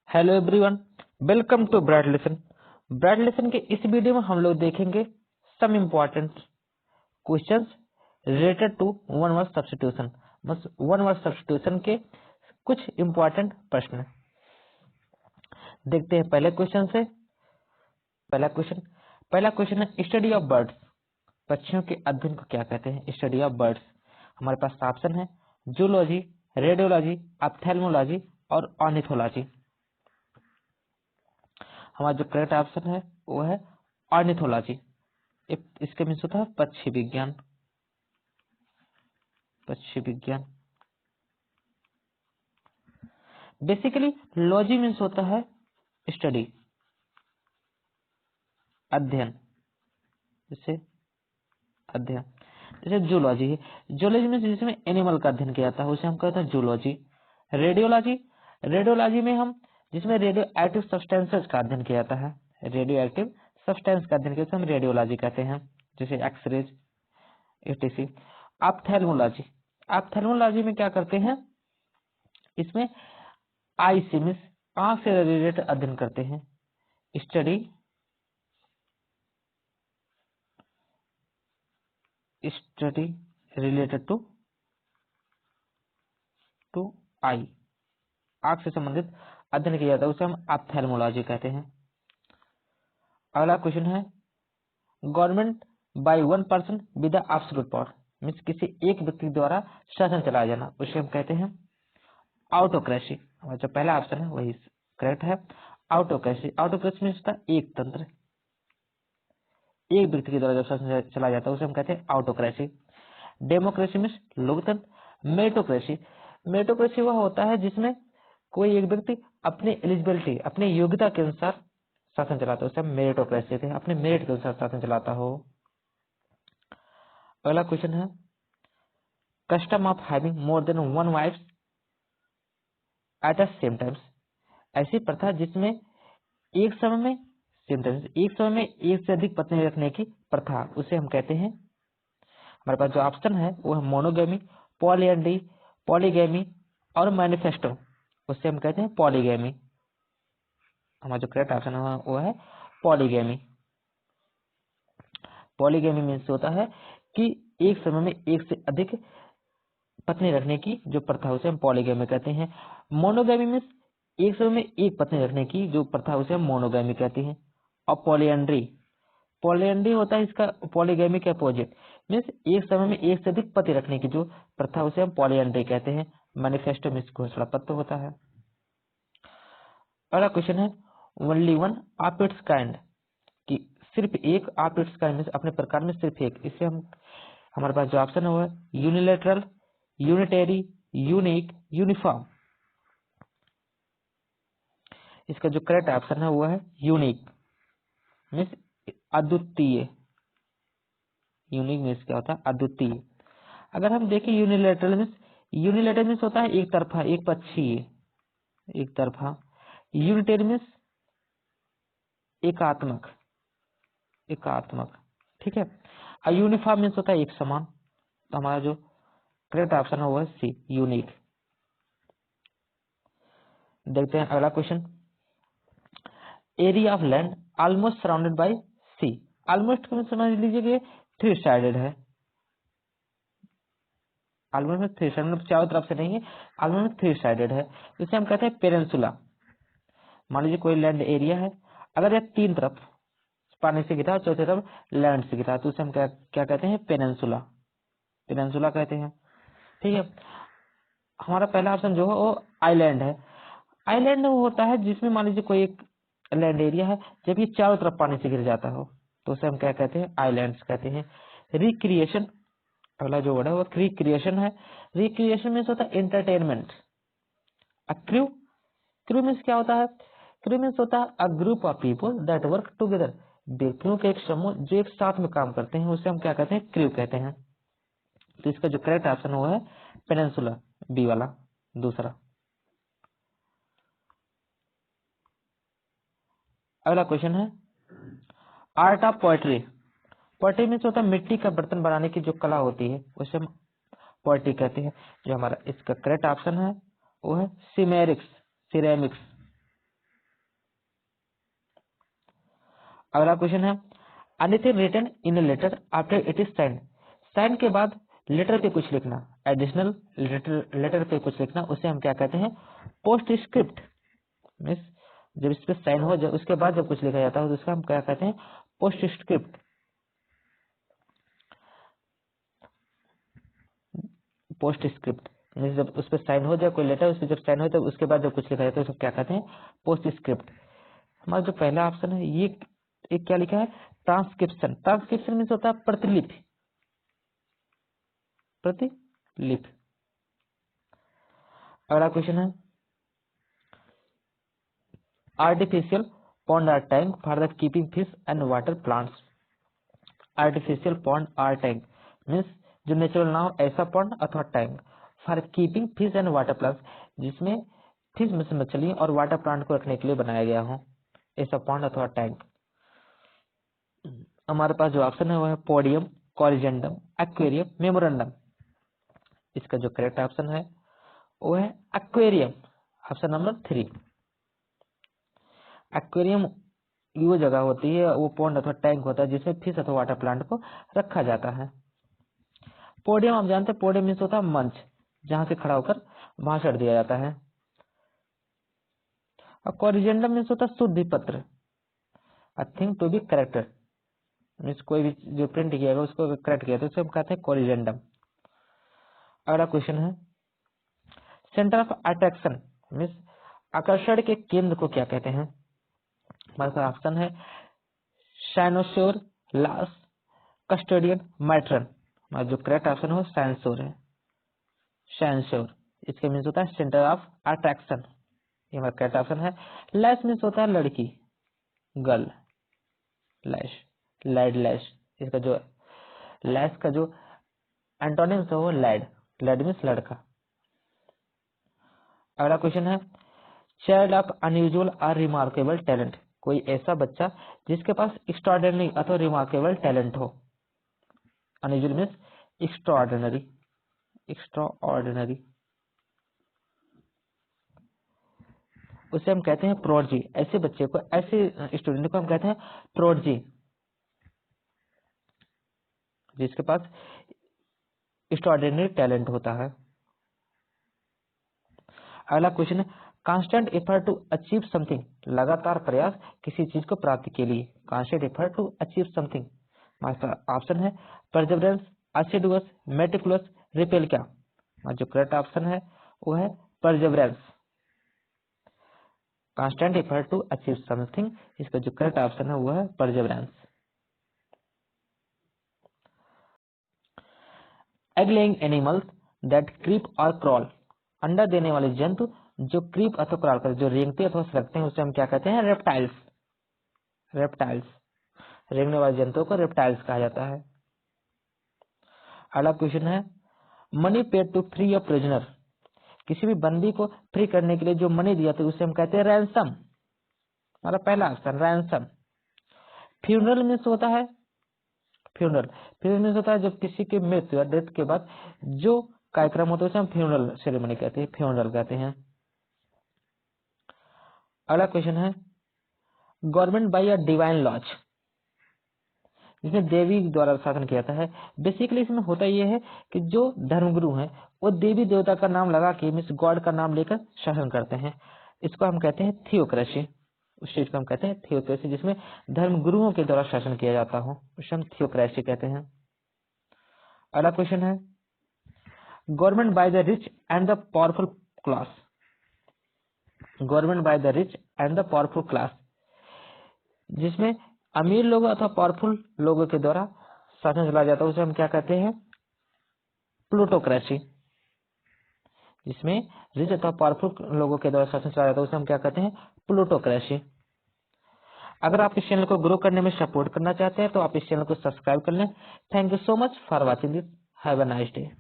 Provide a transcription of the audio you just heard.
Hello everyone, welcome to bright lesson. Bright lesson के इस video में हम लोग देखेंगे some important questions related to one word substitution. बस वन वर्ड सब्स्टिट्यूशन के कुछ इम्पोर्टेंट प्रश्न देखते हैं। पहले क्वेश्चन से पहला क्वेश्चन है स्टडी ऑफ बर्ड्स। पक्षियों के अध्ययन को क्या कहते हैं? Study of birds. हमारे पास ऑप्शन है जूलॉजी, रेडियोलॉजी, ऑप्थेल्मोलॉजी और ऑर्निथोलॉजी। हमारा जो करेक्ट ऑप्शन है वो है ऑर्निथोलॉजी। इसके मीन्स होता है पक्षी विज्ञान। बेसिकली लॉजी मीन्स होता है स्टडी, अध्ययन। जैसे जूलॉजी है, जूलॉजी मीन्स जिसमें एनिमल का अध्ययन किया जाता है उसे हम कहते हैं जूलॉजी। रेडियोलॉजी में हम जिसमें रेडियो एक्टिव सब्सटेंसेस का अध्ययन किया जाता है, रेडियो एक्टिव सब्सटेंस का अध्ययन किया हम रेडियोलॉजी कहते हैं, जैसे एक्सरेज etc। ऑप्थेल्मोलॉजी में क्या करते हैं? इसमें आई से मीन्स आंख से रिलेटेड अध्ययन करते हैं, स्टडी रिलेटेड टू आई, आंख से संबंधित अध्ययन किया जाता है उसे हम ऑप्थेल्मोलॉजी कहते हैं। अगला क्वेश्चन है government by one person with absolute power means किसी एक व्यक्ति द्वारा शासन चलाया जाना उसे हम कहते हैं ऑटोक्रेसी। हमारा जो पहला ऑप्शन है वही करेक्ट है, ऑटोक्रेसी। ऑटोक्रेसी मीन्स होता है एक तंत्र, एक व्यक्ति के द्वारा जब शासन चलाया जाता है उसे हम कहते हैं ऑटोक्रेसी। डेमोक्रेसी मीन्स लोकतंत्र। मेरिटोक्रेसी वह होता है जिसमें कोई एक व्यक्ति अपनी एलिजिबिलिटी, अपनी योग्यता के अनुसार शासन चलाता है उसे हम मेरिटोक्रेसी कहते हैं, अपने मेरिट के अनुसार शासन चलाता हो। अगला क्वेश्चन है custom of having more than one wife at the same times. ऐसी प्रथा जिसमें एक समय में एक से अधिक पत्नी रखने की प्रथा उसे हम कहते हैं, हमारे पास जो ऑप्शन है वो है मोनोगेमी, पॉलीएंड्री, पॉलीगेमी और मैनिफेस्टो उसे हम कहते हैं पॉलीगेमी। हमारा जो करेक्ट ऑप्शन है वो है पॉलीगेमी। पॉलीगेमी मीन्स होता है कि एक समय में एक से अधिक पत्नी रखने की जो प्रथा उसे हम पॉलीगेमी कहते हैं। मोनोगेमी मीन्स एक समय में एक पत्नी रखने की जो प्रथा उसे हम मोनोगेमी कहते हैं। और पॉलीएंड्री होता है इसका पॉलीगेमी के अपोजिट, मीन्स एक समय में एक से अधिक पति रखने की जो प्रथा उसे हम पॉलीएंड्री कहते हैं। मैनिफेस्टो मीन्स घोषणा पत्र होता है। अगला क्वेश्चन है only one of its kind, कि सिर्फ एक ऑफ इट्स काइंड मीन्स अपने प्रकार में सिर्फ एक। इससे हम हमारे पास जो ऑप्शन है वो है यूनिलेटरल, यूनिटरी, यूनिक, यूनिफॉर्म। इसका जो करेक्ट ऑप्शन है वो है यूनिक मीन्स अद्वितीय। यूनिक मीन्स क्या होता है? अद्वितीय। अगर हम देखें यूनिलेटरल मीन्स होता है एक तरफा, एक पक्षीय, एक तरफा। यूनिटरी मीन्स एकात्मक, ठीक है। और यूनिफॉर्म मीन्स होता है एक समान। तो हमारा जो करेक्ट ऑप्शन है वो है सी, यूनिक। देखते हैं अगला question area of land almost surrounded by sea. Almost समझ लीजिए कि थ्री साइडेड है, ऑलमोस्ट में थ्री साइडेड मतलब चारों तरफ से नहीं है, ऑलमोस्ट में थ्री साइडेड है। इसे हम कहते हैं पेनिनसुला। मान लीजिए कोई लैंड एरिया है, अगर यह तीन तरफ पानी से घिरा, चौथे तरफ लैंड से घिरा, तो उसे हम क्या कहते हैं? पेनिनसुला कहते हैं, ठीक है। हमारा पहला ऑप्शन जो है वो आइलैंड है। आइलैंड वो होता है जिसमें मान लीजिए कोई एक लैंड एरिया है, जब ये चारों तरफ पानी से घिर जाता हो तो उसे हम क्या कहते हैं? आइलैंड्स कहते हैं। रिक्रिएशन, अगला जो वर्ड है वो रिक्रिएशन है। रिक्रिएशन मीन्स होता है एंटरटेनमेंट। क्रू मीन्स क्या होता है? क्रू मीन्स होता है a group of people that work together. व्यक्तियों के एक समूह जो एक साथ में काम करते हैं उसे हम क्या कहते हैं? क्रू कहते हैं। तो इसका जो करेक्ट ऑप्शन वो है पेनिनसुला, बी वाला, दूसरा। अगला क्वेश्चन है art of poetry. Poetry means होता है मिट्टी का बर्तन बनाने की जो कला होती है उसे हम पोएट्री कहते हैं। जो हमारा इसका करेक्ट ऑप्शन है वो है सिरेमिक्स। अगला क्वेश्चन है anything written in letter after it is signed. Sign के बाद लेटर पे कुछ लिखना, एडिशनल लेटर पे कुछ लिखना, उसे हम क्या कहते हैं? Post script. मीन्स जब इस पे साइन हो जब उसके बाद जब कुछ लिखा जाता है तो उसका हम क्या कहते हैं? Post script. Post script means जब उस पर साइन हो जाए कोई लेटर, उस पर जब साइन हो तब उसके बाद जब कुछ लिखा जाता है तो क्या कहते हैं? Post script. हमारा जो पहला ऑप्शन है ये एक क्या लिखा है? ट्रांसक्रिप्शन। ट्रांसक्रिप्शन मीन्स होता है प्रतिलिपि। प्रतिलिपि। अगला क्वेश्चन है artificial pond or tank for the keeping fish and water plants. Artificial pond or tank means जो नेचुरल ना हो ऐसा पॉन्ड अथवा tank for keeping fish and water plants, जिसमें फिश मछली और वाटर प्लांट को रखने के लिए बनाया गया हो, ऐसा पॉन्ड अथवा टैंक। हमारे पास जो ऑप्शन है वो है पोडियम, कॉरिजेंडम, एक्वेरियम, मेमोरेंडम। इसका जो करेक्ट ऑप्शन है वो है एक्वेरियम, ऑप्शन नंबर 3। एक्वेरियम वो जगह होती है, वो पॉन्ड अथवा टैंक होता है जिसमें फिश अथवा वाटर प्लांट को रखा जाता है। पोडियम आप जानते हैं, पोडियम मीन्स होता है मंच, जहां से खड़ा होकर भाषण दिया जाता है। और कॉरिजेंडम मीन्स होता है शुद्धि पत्र, a thing to be corrected, means कोई भी जो प्रिंट किया गया उसको करेक्ट किया तो उसे हम कहते हैं कॉरिजेंडम। अगला क्वेश्चन है सेंटर ऑफ अट्रैक्शन मीन्स आकर्षण के केंद्र को क्या कहते हैं? हमारे पास ऑप्शन है साइनोसोर, लास, कस्टोडियन, मैट्रन। हमारा जो करेक्ट ऑप्शन है साइनसोर है, साइनसोर। इसके मीन्स होता है सेंटर ऑफ अट्रैक्शन, ये हमारा करेक्ट ऑप्शन है। लैश मीन्स होता है लड़की, गर्ल, लैश, लैड, लैश। इसका जो लैश का जो एंटोनिम्स है वो लैड, लैड मीन्स लड़का। अगला क्वेश्चन है चाइल्ड ऑफ अनयूजुअल और रिमार्केबल टैलेंट। कोई ऐसा बच्चा जिसके पास एक्स्ट्राऑर्डिनरी अथवा रिमार्केबल टैलेंट हो। अनयूजुअल मीन्स एक्स्ट्राऑर्डिनरी, एक्स्ट्राऑर्डिनरी, उसे हम कहते हैं प्रोडजी। ऐसे बच्चे को, ऐसे स्टूडेंट को हम कहते हैं प्रोडजी, जिसके पास एक्स्ट्राऑर्डिनरी टैलेंट होता है। अगला क्वेश्चन है constant effort to achieve something. लगातार प्रयास किसी चीज को प्राप्ति के लिए, constant effort to achieve something. हमारा ऑप्शन है परसेवरेंस, असिडुअस, मेटिकुलस, रिपेल। क्या हमारा जो करेक्ट ऑप्शन है वो है perseverance, constant effort to achieve something. इसका जो करेक्ट ऑप्शन है वो है perseverance. Egg laying animals that creep और क्रॉल। अंडा देने वाले जंतु जो क्रीप अथवा क्रॉल करते, जो रेंगते अथवा सरकते हैं, उसे हम क्या कहते हैं? रेप्टाइल्स। रेप्टाइल्स, रेंगने वाले जंतुओं को रेप्टाइल्स कहा जाता है। अगला क्वेश्चन है money paid to free a prisoner. किसी भी बंदी को फ्री करने के लिए जो मनी दिया था उसे हम कहते हैं रैंसम। हमारा पहला ऑप्शन रैंसम। फ्यूनरल मीन्स होता है, फ्यूनरल, फ्यूनरल मीन्स होता है जब किसी की मृत्यु या डेथ के बाद जो कार्यक्रम होता है उसे हम फ्यूनरल सेरेमनी कहते हैं, फ्यूनरल कहते हैं। अगला क्वेश्चन है government by a divine laws, जिसमें देवी द्वारा शासन किया जाता है। बेसिकली इसमें होता यह है कि जो धर्मगुरु हैं वो देवी देवता का नाम लगा के, मीन्स गॉड का नाम लेकर शासन करते हैं। इसको हम कहते हैं थियोक्रेसी। उस चीज को हम कहते हैं थियोक्रेसी, जिसमें धर्मगुरुओं के द्वारा शासन किया जाता हो, उसे हम थियोक्रेसी कहते हैं। अगला क्वेश्चन है government by the rich and the powerful class. Government by the rich and the powerful class, जिसमें अमीर लोगों अथवा पावरफुल लोगों के द्वारा शासन चलाया जाता है, उसे हम क्या कहते हैं? प्लूटोक्रेसी। जिसमें रिच अथवा पावरफुल लोगों के द्वारा शासन चलाया जाता है उसे हम क्या कहते हैं? प्लूटोक्रेसी। अगर आप इस चैनल को ग्रो करने में सपोर्ट करना चाहते हैं तो आप इस चैनल को सब्सक्राइब कर लें। Thank you so much for watching this. Have a nice day.